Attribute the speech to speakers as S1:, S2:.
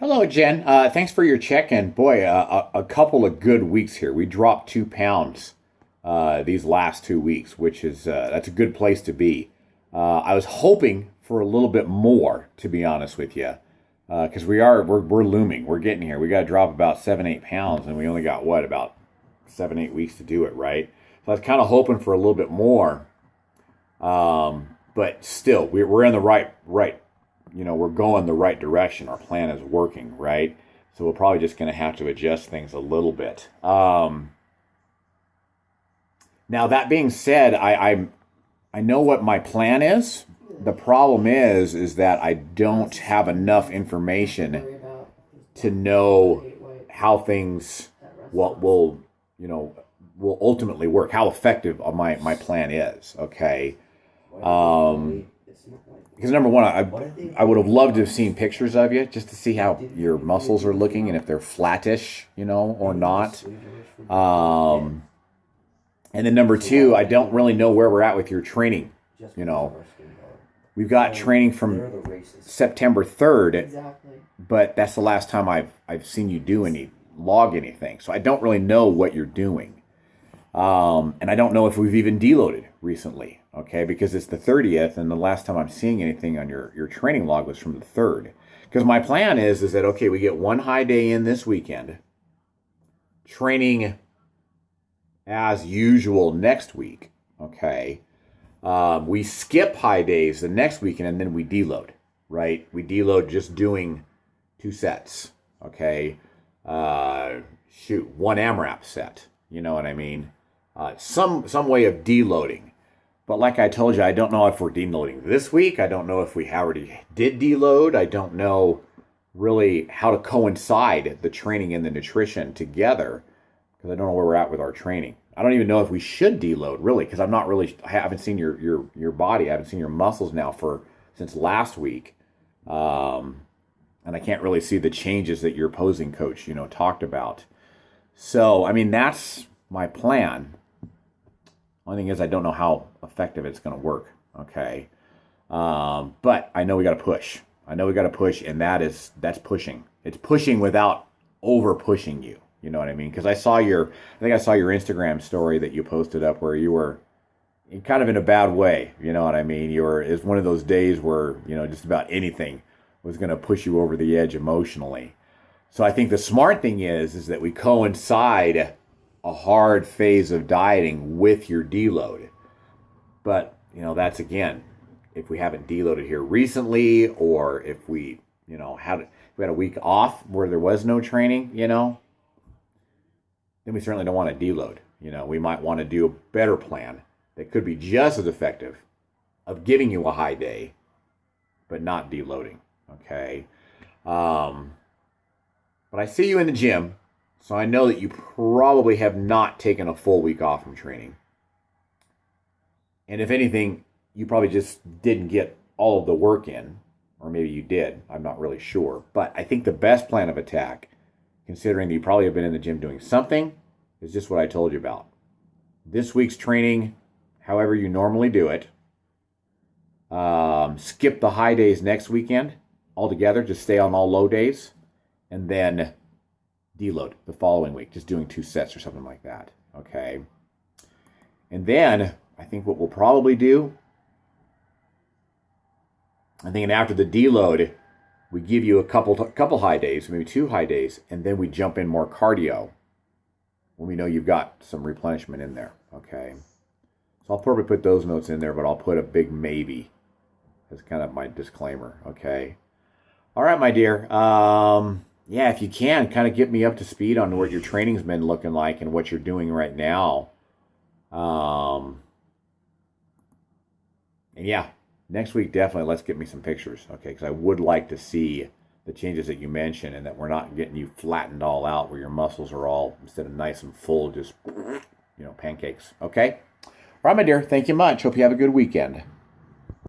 S1: Hello, Jen. Thanks for your check-in. Boy, a couple of good weeks here. We dropped 2 pounds these last 2 weeks, which is that's a good place to be. I was hoping for a little bit more, to be honest with you, because we're looming. We're getting here. We got to drop about 7, 8 pounds, and we only got what about 7, 8 weeks to do it, right? So I was kind of hoping for a little bit more, but still, we're in the right, we're going the right direction. Our plan is working, right? So we're probably just going to have to adjust things a little bit. Now that being said, I know what my plan is. The problem is that I don't have enough information to know how things will ultimately work, how effective my plan is. Okay. Because number one, I would have loved to have seen pictures of you just to see how your muscles are looking and if they're flattish, or not. And then number two, I don't really know where we're at with your training. We've got training from September 3rd, but that's the last time I've seen you log anything. So I don't really know what you're doing. And I don't know if we've even deloaded recently, okay? Because it's the 30th, and the last time I'm seeing anything on your training log was from the 3rd. Because my plan is that, okay, we get one high day in this weekend, training as usual next week, okay? We skip high days the next weekend, and then we deload, right? We deload just doing 2 sets, okay? One AMRAP set, you know what I mean? Some way of deloading. But like I told you, I don't know if we're deloading this week. I don't know if we already did deload. I don't know really how to coincide the training and the nutrition together because I don't know where we're at with our training. I don't even know if we should deload really because I haven't seen your body. I haven't seen your muscles now since last week. And I can't really see the changes that your opposing coach, talked about. So, I mean, that's my plan. Only thing is I don't know how effective it's going to work, okay? But I know we got to push. And that's pushing. It's pushing without over-pushing you. You know what I mean? Because I think I saw your Instagram story that you posted up where you were kind of in a bad way. You know what I mean? It's one of those days where, just about anything was going to push you over the edge emotionally. So I think the smart thing is that we coincide a hard phase of dieting with your deload. But, that's again, if we haven't deloaded here recently or if we had a week off where there was no training, then we certainly don't want to deload. We might want to do a better plan that could be just as effective of giving you a high day, but not deloading, okay? But I see you in the gym, so I know that you probably have not taken a full week off from training. And if anything, you probably just didn't get all of the work in, or maybe you did. I'm not really sure. But I think the best plan of attack, considering that you probably have been in the gym doing something, is just what I told you about. This week's training, however you normally do it, skip the high days next weekend altogether, just stay on all low days, and then deload the following week, just doing 2 sets or something like that, okay? And then I think what we'll probably do, after the deload, we give you a couple high days, maybe 2 high days, and then we jump in more cardio when we know you've got some replenishment in there, okay? So I'll probably put those notes in there, but I'll put a big maybe as kind of my disclaimer, okay? All right, my dear. Yeah, if you can, kind of get me up to speed on what your training's been looking like and what you're doing right now. And yeah, next week, definitely let's get me some pictures, okay? Because I would like to see the changes that you mentioned and that we're not getting you flattened all out where your muscles are all, instead of nice and full, just, pancakes, okay? All right, my dear, thank you much. Hope you have a good weekend.